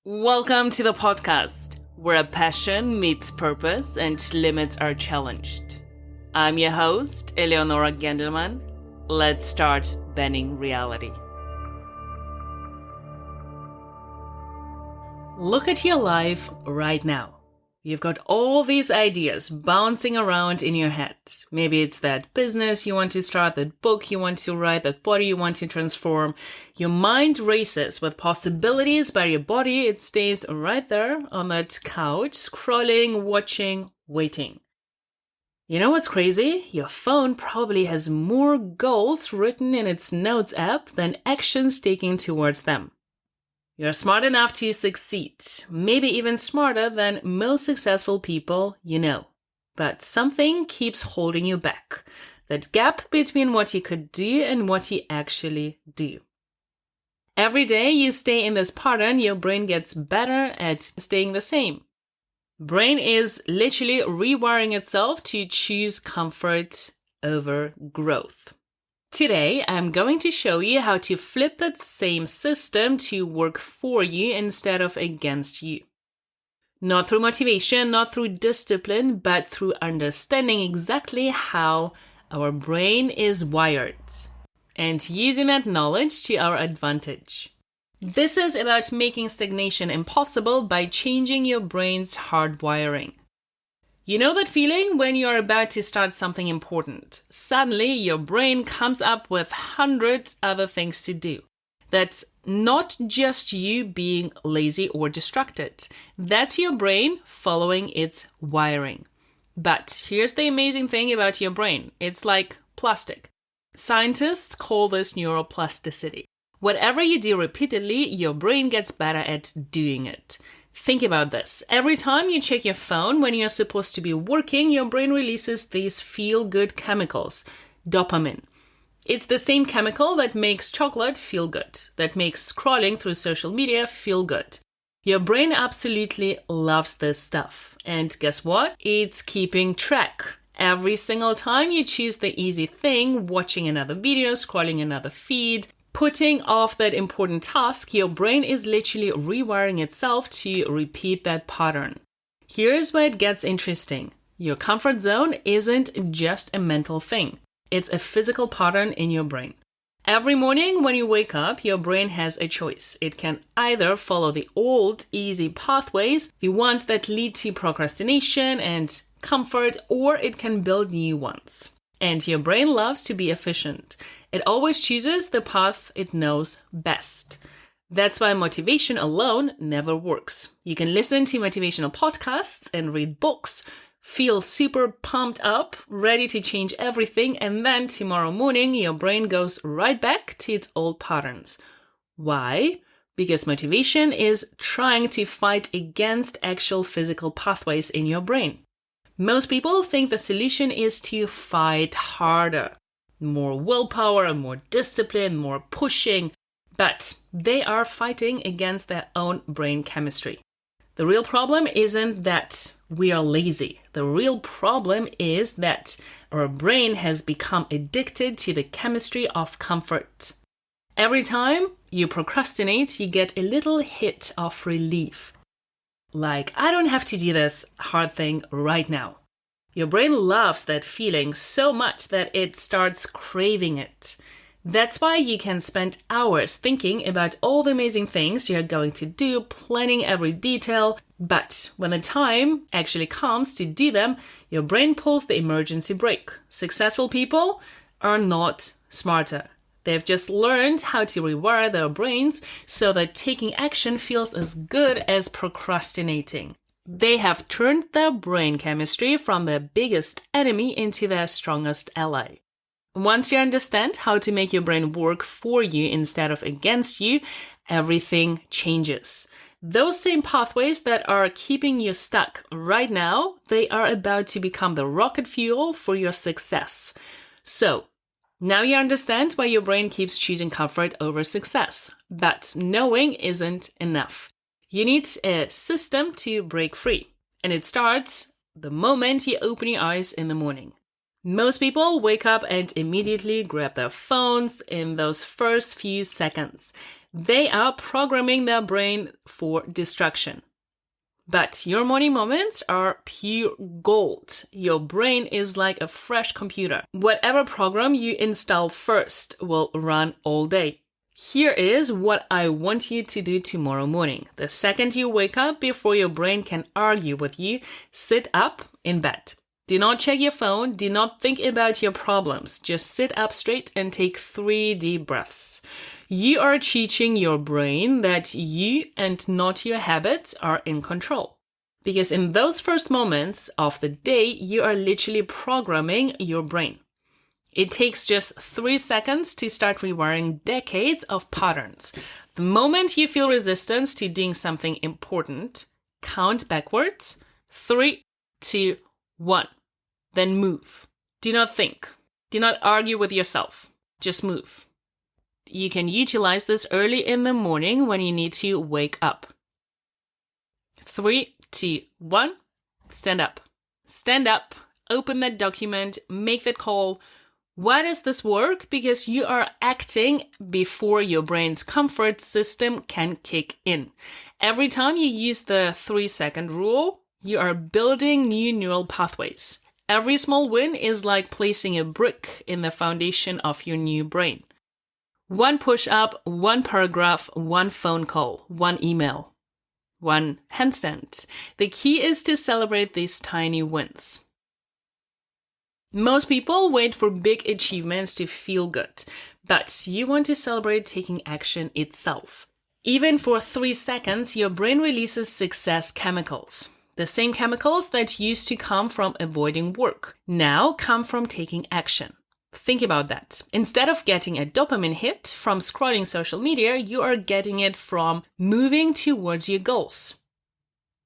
Welcome to the podcast, where a passion meets purpose and limits are challenged. I'm your host, Eleonora Gendelman. Let's start bending reality. Look at your life right now. You've got all these ideas bouncing around in your head. Maybe it's that business you want to start, that book you want to write, that body you want to transform. Your mind races with possibilities, but your body, it stays right there on that couch, scrolling, watching, waiting. You know what's crazy? Your phone probably has more goals written in its notes app than actions taken towards them. You're smart enough to succeed, maybe even smarter than most successful people you know. But something keeps holding you back. That gap between what you could do and what you actually do. Every day you stay in this pattern, your brain gets better at staying the same. Brain is literally rewiring itself to choose comfort over growth. Today, I'm going to show you how to flip that same system to work for you instead of against you. Not through motivation, not through discipline, but through understanding exactly how our brain is wired and using that knowledge to our advantage. This is about making stagnation impossible by changing your brain's hardwiring. You know that feeling when you're about to start something important? Suddenly, your brain comes up with hundreds other things to do. That's not just you being lazy or distracted. That's your brain following its wiring. But here's the amazing thing about your brain. It's like plastic. Scientists call this neuroplasticity. Whatever you do repeatedly, your brain gets better at doing it. Think about this. Every time you check your phone when you're supposed to be working, your brain releases these feel-good chemicals, dopamine. It's the same chemical that makes chocolate feel good, that makes scrolling through social media feel good. Your brain absolutely loves this stuff. And guess what? It's keeping track. Every single time you choose the easy thing, watching another video, scrolling another feed, putting off that important task, your brain is literally rewiring itself to repeat that pattern. Here's where it gets interesting. Your comfort zone isn't just a mental thing. It's a physical pattern in your brain. Every morning when you wake up, your brain has a choice. It can either follow the old, easy pathways, the ones that lead to procrastination and comfort, or it can build new ones. And your brain loves to be efficient. It always chooses the path it knows best. That's why motivation alone never works. You can listen to motivational podcasts and read books, feel super pumped up, ready to change everything, and then tomorrow morning your brain goes right back to its old patterns. Why? Because motivation is trying to fight against actual physical pathways in your brain. Most people think the solution is to fight harder. More willpower and more discipline, more pushing, but they are fighting against their own brain chemistry. The real problem isn't that we are lazy. The real problem is that our brain has become addicted to the chemistry of comfort. Every time you procrastinate, you get a little hit of relief. Like, I don't have to do this hard thing right now. Your brain loves that feeling so much that it starts craving it. That's why you can spend hours thinking about all the amazing things you're going to do, planning every detail, but when the time actually comes to do them, your brain pulls the emergency brake. Successful people are not smarter. They've just learned how to rewire their brains so that taking action feels as good as procrastinating. They have turned their brain chemistry from their biggest enemy into their strongest ally. Once you understand how to make your brain work for you instead of against you, everything changes. Those same pathways that are keeping you stuck right now, they are about to become the rocket fuel for your success. So, now you understand why your brain keeps choosing comfort over success. But knowing isn't enough. You need a system to break free. And it starts the moment you open your eyes in the morning. Most people wake up and immediately grab their phones in those first few seconds. They are programming their brain for distraction. But your morning moments are pure gold. Your brain is like a fresh computer. Whatever program you install first will run all day. Here is what I want you to do tomorrow morning. The second you wake up, before your brain can argue with you, sit up in bed. Do not check your phone. Do not think about your problems. Just sit up straight and take 3 deep breaths. You are teaching your brain that you and not your habits are in control. Because in those first moments of the day, you are literally programming your brain. It takes just 3 seconds to start rewiring decades of patterns. The moment you feel resistance to doing something important, count backwards. 3, 2, 1. Then move. Do not think. Do not argue with yourself. Just move. You can utilize this early in the morning when you need to wake up. 3, 2, 1. Stand up. Stand up. Open that document. Make that call. Why does this work? Because you are acting before your brain's comfort system can kick in. Every time you use the 3-second rule, you are building new neural pathways. Every small win is like placing a brick in the foundation of your new brain. 1 push-up, 1 paragraph, 1 phone call, 1 email, 1 handstand. The key is to celebrate these tiny wins. Most people wait for big achievements to feel good, but you want to celebrate taking action itself. Even for 3 seconds, your brain releases success chemicals. The same chemicals that used to come from avoiding work now come from taking action. Think about that. Instead of getting a dopamine hit from scrolling social media, you are getting it from moving towards your goals.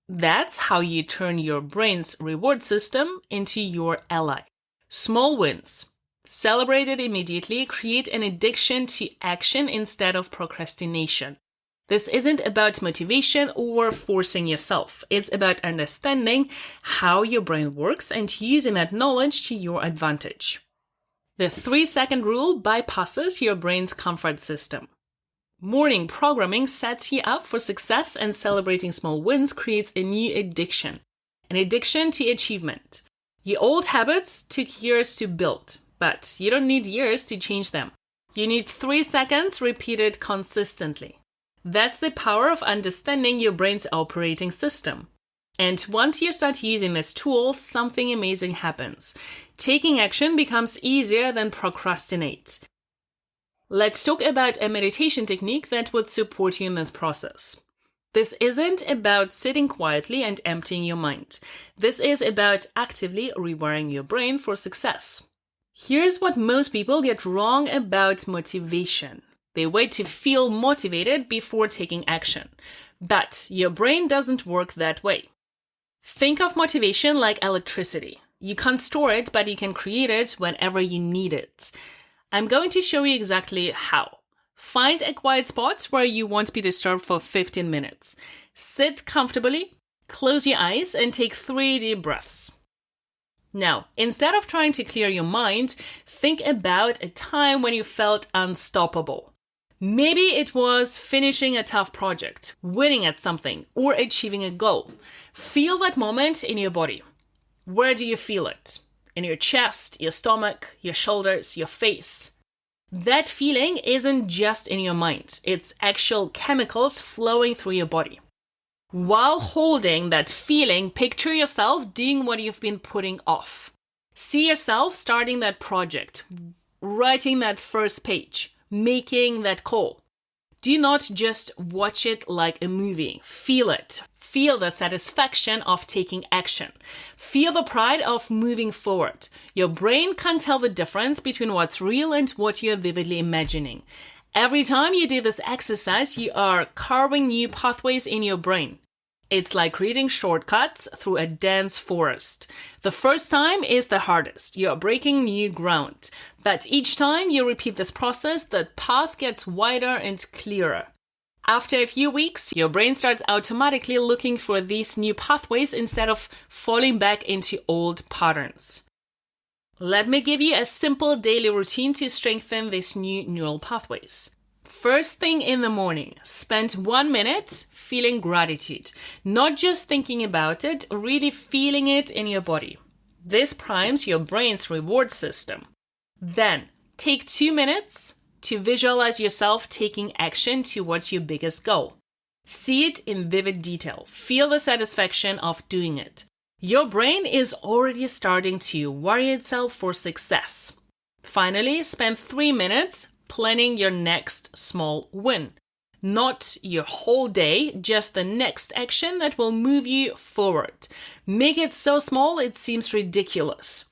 That's how you turn your brain's reward system into your ally. Small wins, celebrated immediately, create an addiction to action instead of procrastination. This isn't about motivation or forcing yourself. It's about understanding how your brain works and using that knowledge to your advantage. The 3-second rule bypasses your brain's comfort system. Morning programming sets you up for success, and celebrating small wins creates a new addiction, an addiction to achievement. Your old habits took years to build, but you don't need years to change them. You need 3 seconds repeated consistently. That's the power of understanding your brain's operating system. And once you start using this tool, something amazing happens. Taking action becomes easier than procrastinate. Let's talk about a meditation technique that would support you in this process. This isn't about sitting quietly and emptying your mind. This is about actively rewiring your brain for success. Here's what most people get wrong about motivation. They wait to feel motivated before taking action. But your brain doesn't work that way. Think of motivation like electricity. You can't store it, but you can create it whenever you need it. I'm going to show you exactly how. Find a quiet spot where you won't be disturbed for 15 minutes. Sit comfortably, close your eyes, and take 3 deep breaths. Now, instead of trying to clear your mind, think about a time when you felt unstoppable. Maybe it was finishing a tough project, winning at something, or achieving a goal. Feel that moment in your body. Where do you feel it? In your chest, your stomach, your shoulders, your face. That feeling isn't just in your mind. It's actual chemicals flowing through your body. While holding that feeling, picture yourself doing what you've been putting off. See yourself starting that project, writing that first page, making that call. Do not just watch it like a movie. Feel it. Feel the satisfaction of taking action. Feel the pride of moving forward. Your brain can't tell the difference between what's real and what you're vividly imagining. Every time you do this exercise, you are carving new pathways in your brain. It's like creating shortcuts through a dense forest. The first time is the hardest. You're breaking new ground. But each time you repeat this process, the path gets wider and clearer. After a few weeks, your brain starts automatically looking for these new pathways instead of falling back into old patterns. Let me give you a simple daily routine to strengthen these new neural pathways. First thing in the morning, spend 1 minute feeling gratitude. Not just thinking about it, really feeling it in your body. This primes your brain's reward system. Then, take 2 minutes to visualize yourself taking action towards your biggest goal. See it in vivid detail. Feel the satisfaction of doing it. Your brain is already starting to wire itself for success. Finally, spend 3 minutes planning your next small win. Not your whole day, just the next action that will move you forward. Make it so small it seems ridiculous.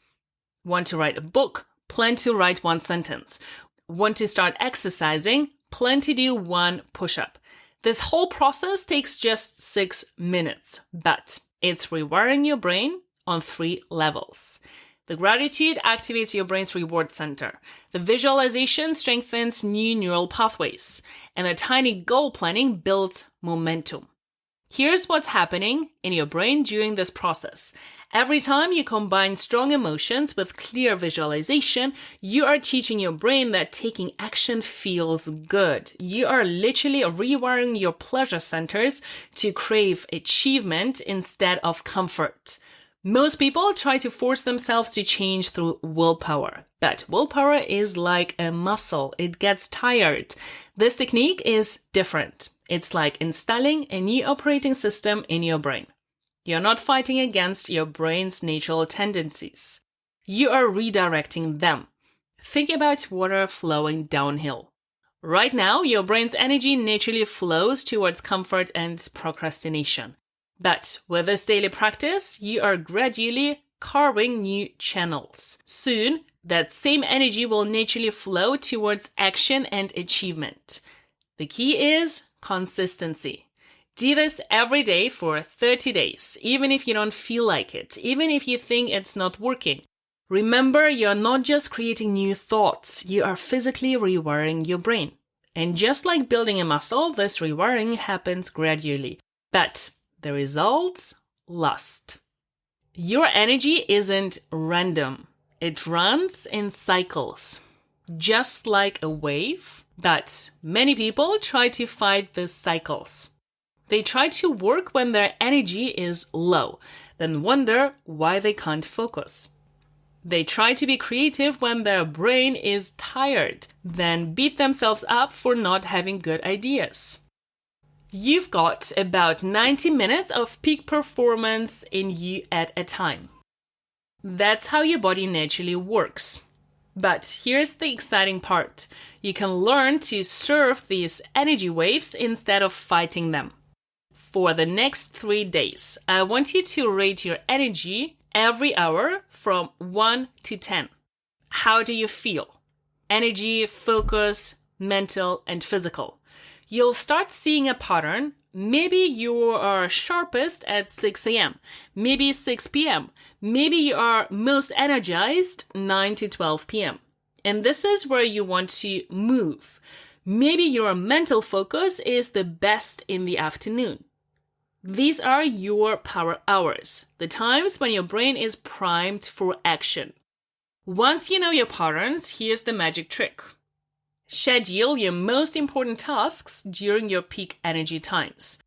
Want to write a book? Plan to write 1 sentence. Want to start exercising? Plan to do 1 push-up. This whole process takes just 6 minutes, but it's rewiring your brain on 3 levels. The gratitude activates your brain's reward center. The visualization strengthens new neural pathways. And the tiny goal planning builds momentum. Here's what's happening in your brain during this process. Every time you combine strong emotions with clear visualization, you are teaching your brain that taking action feels good. You are literally rewiring your pleasure centers to crave achievement instead of comfort. Most people try to force themselves to change through willpower, but willpower is like a muscle. It gets tired. This technique is different. It's like installing a new operating system in your brain. You're not fighting against your brain's natural tendencies. You are redirecting them. Think about water flowing downhill. Right now, your brain's energy naturally flows towards comfort and procrastination. But with this daily practice, you are gradually carving new channels. Soon, that same energy will naturally flow towards action and achievement. The key is consistency. Do this every day for 30 days, even if you don't feel like it, even if you think it's not working. Remember, you're not just creating new thoughts, you are physically rewiring your brain. And just like building a muscle, this rewiring happens gradually. But the results last. Your energy isn't random. It runs in cycles, just like a wave. But many people try to fight these cycles. They try to work when their energy is low, then wonder why they can't focus. They try to be creative when their brain is tired, then beat themselves up for not having good ideas. You've got about 90 minutes of peak performance in you at a time. That's how your body naturally works. But here's the exciting part. You can learn to surf these energy waves instead of fighting them. For the next 3 days, I want you to rate your energy every hour from 1 to 10. How do you feel? Energy, focus, mental, and physical. You'll start seeing a pattern. Maybe you are sharpest at 6 a.m., maybe 6 p.m., maybe you are most energized 9 to 12 p.m. And this is where you want to move. Maybe your mental focus is the best in the afternoon. These are your power hours, the times when your brain is primed for action. Once you know your patterns, here's the magic trick. Schedule your most important tasks during your peak energy times.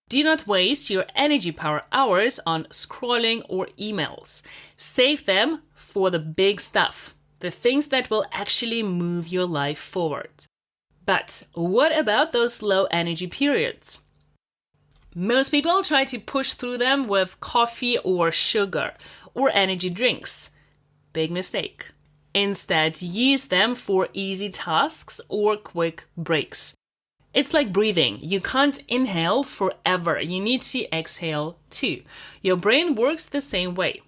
Do not waste your energy power hours on scrolling or emails. Save them for the big stuff, the things that will actually move your life forward. But what about those low energy periods? Most people try to push through them with coffee or sugar or energy drinks. Big mistake. Instead, use them for easy tasks or quick breaks. It's like breathing. You can't inhale forever. You need to exhale too. Your brain works the same way.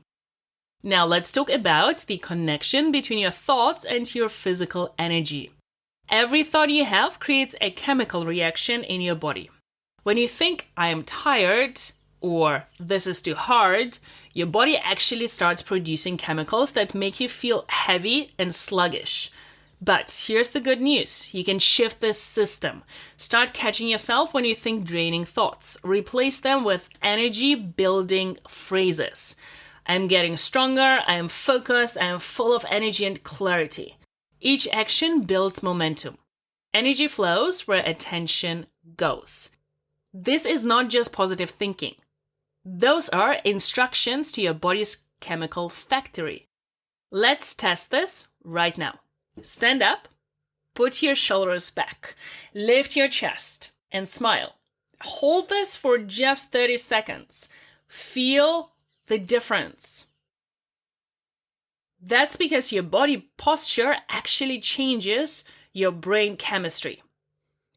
Now let's talk about the connection between your thoughts and your physical energy. Every thought you have creates a chemical reaction in your body. When you think, I am tired, or this is too hard, your body actually starts producing chemicals that make you feel heavy and sluggish. But here's the good news. You can shift this system. Start catching yourself when you think draining thoughts. Replace them with energy-building phrases. I'm getting stronger, I am focused, I am full of energy and clarity. Each action builds momentum. Energy flows where attention goes. This is not just positive thinking. Those are instructions to your body's chemical factory. Let's test this right now. Stand up, put your shoulders back, lift your chest, and smile. Hold this for just 30 seconds. Feel the difference. That's because your body posture actually changes your brain chemistry.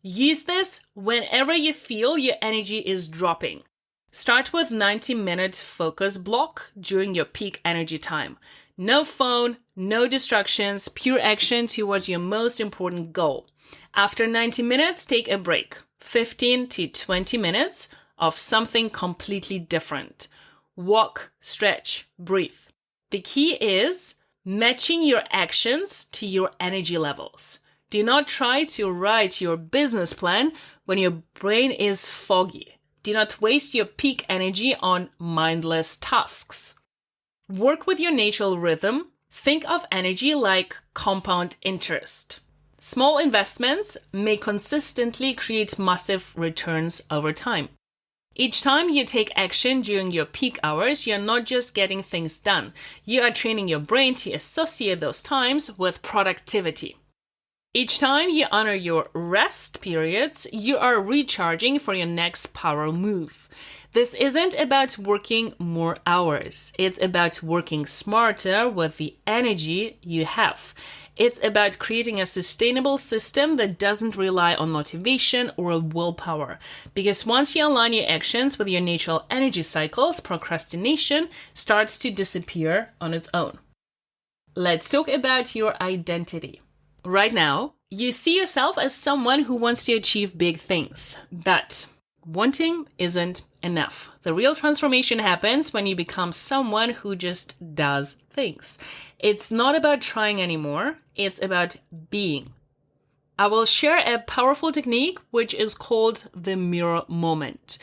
Use this whenever you feel your energy is dropping. Start with 90-minute focus block during your peak energy time. No phone, no distractions, pure action towards your most important goal. After 90 minutes, take a break. 15 to 20 minutes of something completely different. Walk, stretch, breathe. The key is matching your actions to your energy levels. Do not try to write your business plan when your brain is foggy. Do not waste your peak energy on mindless tasks. Work with your natural rhythm. Think of energy like compound interest. Small investments may consistently create massive returns over time. Each time you take action during your peak hours, you're not just getting things done. You are training your brain to associate those times with productivity. Each time you honor your rest periods, you are recharging for your next power move. This isn't about working more hours. It's about working smarter with the energy you have. It's about creating a sustainable system that doesn't rely on motivation or willpower. Because once you align your actions with your natural energy cycles, procrastination starts to disappear on its own. Let's talk about your identity. Right now, you see yourself as someone who wants to achieve big things, but wanting isn't enough. The real transformation happens when you become someone who just does things. It's not about trying anymore, it's about being. I will share a powerful technique which is called the mirror moment.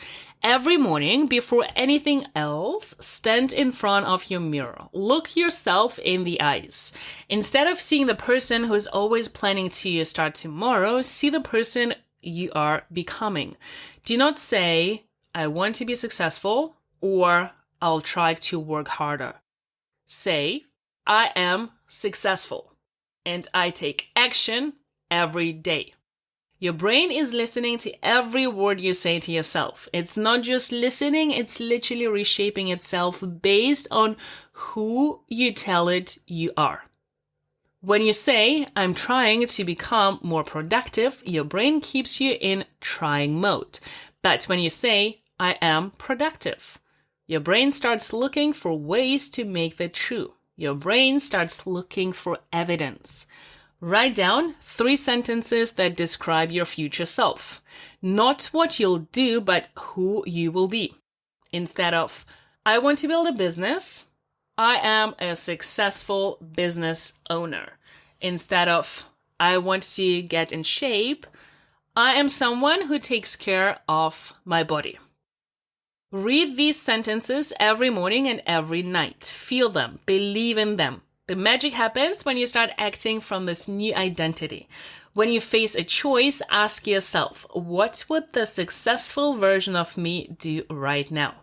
Every morning, before anything else, stand in front of your mirror. Look yourself in the eyes. Instead of seeing the person who's always planning to start tomorrow, see the person you are becoming. Do not say, I want to be successful, or I'll try to work harder. Say, I am successful, and I take action every day. Your brain is listening to every word you say to yourself. It's not just listening, it's literally reshaping itself based on who you tell it you are. When you say, I'm trying to become more productive, your brain keeps you in trying mode. But when you say, I am productive, your brain starts looking for ways to make that true. Your brain starts looking for evidence. Write down 3 sentences that describe your future self. Not what you'll do, but who you will be. Instead of, I want to build a business, I am a successful business owner. Instead of, I want to get in shape, I am someone who takes care of my body. Read these sentences every morning and every night. Feel them, believe in them. The magic happens when you start acting from this new identity. When you face a choice, ask yourself, what would the successful version of me do right now?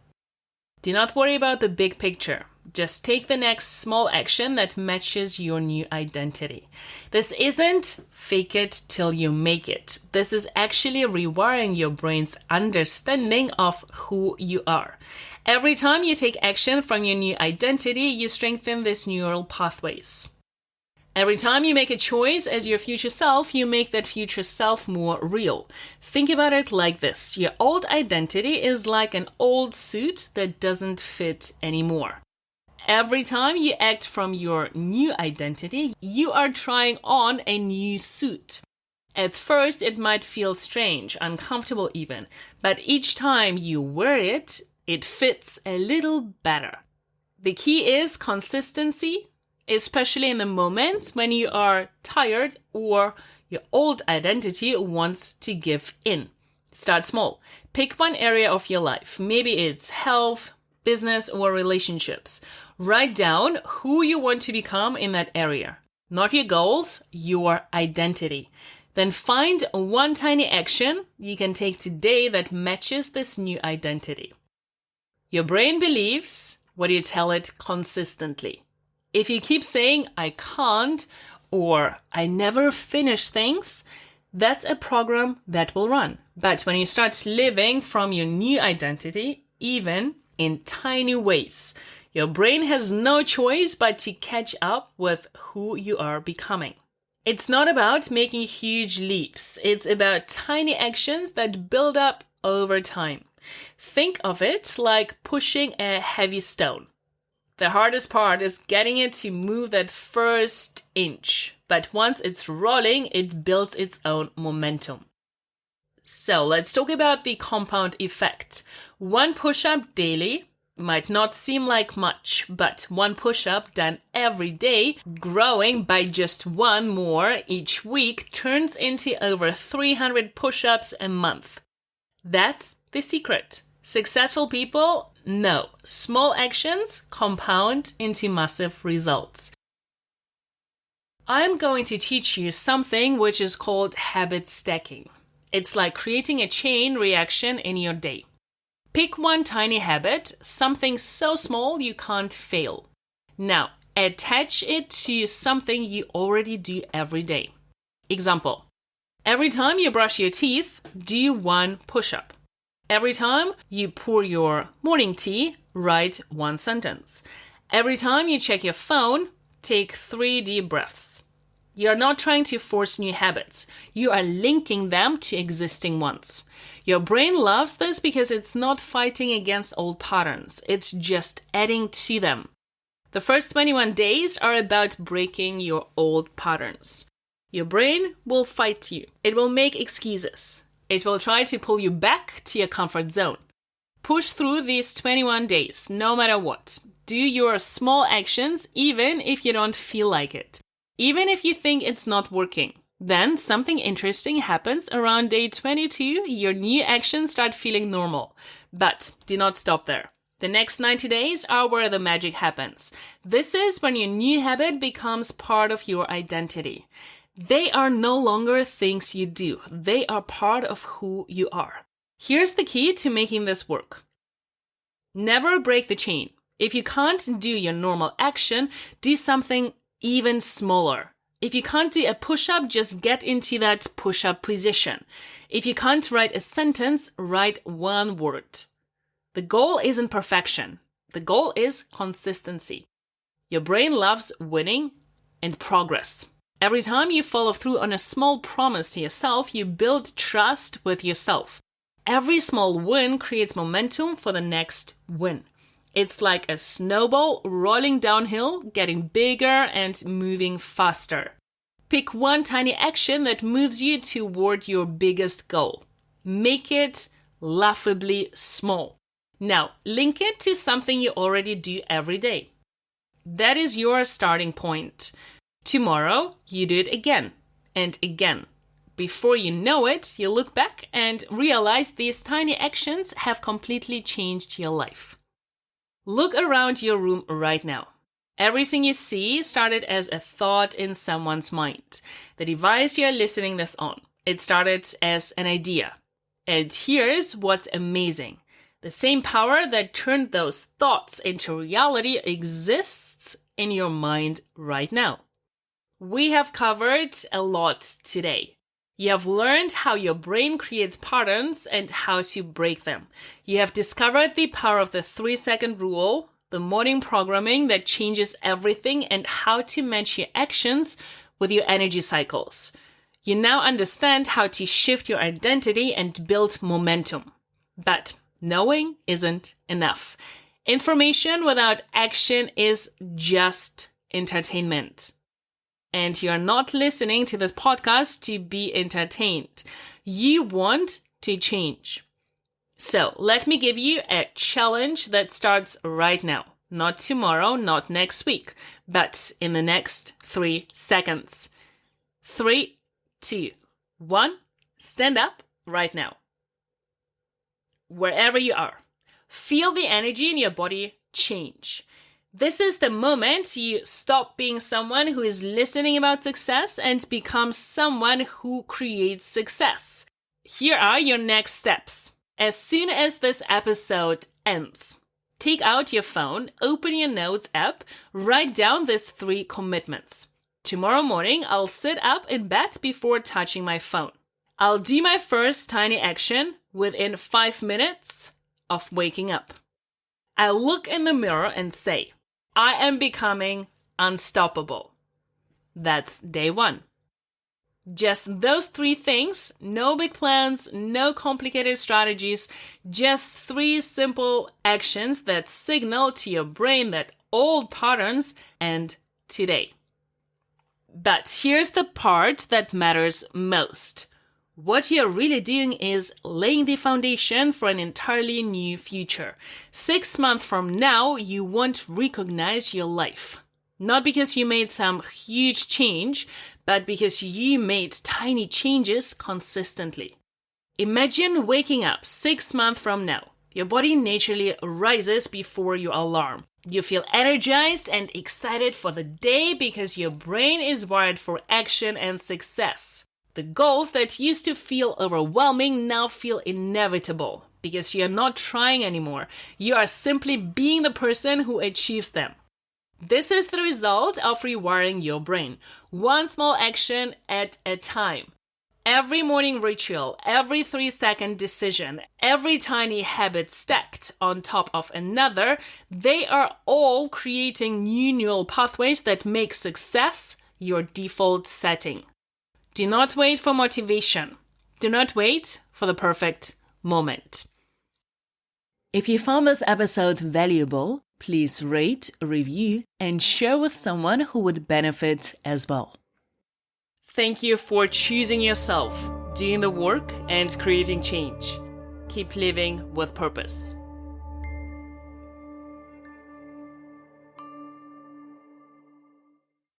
Do not worry about the big picture. Just take the next small action that matches your new identity. This isn't fake it till you make it. This is actually rewiring your brain's understanding of who you are. Every time you take action from your new identity, you strengthen these neural pathways. Every time you make a choice as your future self, you make that future self more real. Think about it like this. Your old identity is like an old suit that doesn't fit anymore. Every time you act from your new identity, you are trying on a new suit. At first, it might feel strange, uncomfortable even, but each time you wear it, it fits a little better. The key is consistency, especially in the moments when you are tired or your old identity wants to give in. Start small. Pick one area of your life. Maybe it's health, business, or relationships. Write down who you want to become in that area. Not your goals, your identity. Then find one tiny action you can take today that matches this new identity. Your brain believes what you tell it consistently. If you keep saying, I can't, or I never finish things, that's a program that will run. But when you start living from your new identity, even in tiny ways, your brain has no choice but to catch up with who you are becoming. It's not about making huge leaps. It's about tiny actions that build up over time. Think of it like pushing a heavy stone. The hardest part is getting it to move that first inch. But once it's rolling, it builds its own momentum. So let's talk about the compound effect. One push-up daily might not seem like much, but one push-up done every day, growing by just one more each week, turns into over 300 push-ups a month. That's the secret. Successful people know small actions compound into massive results. I'm going to teach you something which is called habit stacking. It's like creating a chain reaction in your day. Pick one tiny habit, something so small you can't fail. Now, attach it to something you already do every day. Example, every time you brush your teeth, do one push-up. Every time you pour your morning tea, write one sentence. Every time you check your phone, take 3 deep breaths. You are not trying to force new habits. You are linking them to existing ones. Your brain loves this because it's not fighting against old patterns. It's just adding to them. The first 21 days are about breaking your old patterns. Your brain will fight you. It will make excuses. It will try to pull you back to your comfort zone. Push through these 21 days, no matter what. Do your small actions even if you don't feel like it. Even if you think it's not working. Then something interesting happens around day 22, your new actions start feeling normal. But do not stop there. The next 90 days are where the magic happens. This is when your new habit becomes part of your identity. They are no longer things you do. They are part of who you are. Here's the key to making this work. Never break the chain. If you can't do your normal action, do something even smaller. If you can't do a push-up, just get into that push-up position. If you can't write a sentence, write one word. The goal isn't perfection. The goal is consistency. Your brain loves winning and progress. Every time you follow through on a small promise to yourself, you build trust with yourself. Every small win creates momentum for the next win. It's like a snowball rolling downhill, getting bigger and moving faster. Pick one tiny action that moves you toward your biggest goal. Make it laughably small. Now, link it to something you already do every day. That is your starting point. Tomorrow, you do it again and again. Before you know it, you look back and realize these tiny actions have completely changed your life. Look around your room right now. Everything you see started as a thought in someone's mind. The device you're listening this on, it started as an idea. And here's what's amazing. The same power that turned those thoughts into reality exists in your mind right now. We have covered a lot today. You have learned how your brain creates patterns and how to break them. You have discovered the power of the 3-second rule, the morning programming that changes everything, and how to match your actions with your energy cycles. You now understand how to shift your identity and build momentum. But knowing isn't enough. Information without action is just entertainment. And you're not listening to this podcast to be entertained. You want to change. So let me give you a challenge that starts right now. Not tomorrow, not next week, but in the next 3 seconds. 3, 2, 1, stand up right now. Wherever you are, feel the energy in your body change. This is the moment you stop being someone who is listening about success and become someone who creates success. Here are your next steps. As soon as this episode ends, take out your phone, open your notes app, write down these 3 commitments. Tomorrow morning, I'll sit up in bed before touching my phone. I'll do my first tiny action within 5 minutes of waking up. I'll look in the mirror and say, I am becoming unstoppable. That's day 1. Just those 3 things, no big plans, no complicated strategies, just 3 simple actions that signal to your brain that old patterns end today. But here's the part that matters most. What you're really doing is laying the foundation for an entirely new future. 6 months from now, you won't recognize your life. Not because you made some huge change, but because you made tiny changes consistently. Imagine waking up 6 months from now. Your body naturally rises before your alarm. You feel energized and excited for the day because your brain is wired for action and success. The goals that used to feel overwhelming now feel inevitable because you're not trying anymore. You are simply being the person who achieves them. This is the result of rewiring your brain, one small action at a time. Every morning ritual, every 3-second decision, every tiny habit stacked on top of another, they are all creating new neural pathways that make success your default setting. Do not wait for motivation. Do not wait for the perfect moment. If you found this episode valuable, please rate, review, and share with someone who would benefit as well. Thank you for choosing yourself, doing the work, and creating change. Keep living with purpose.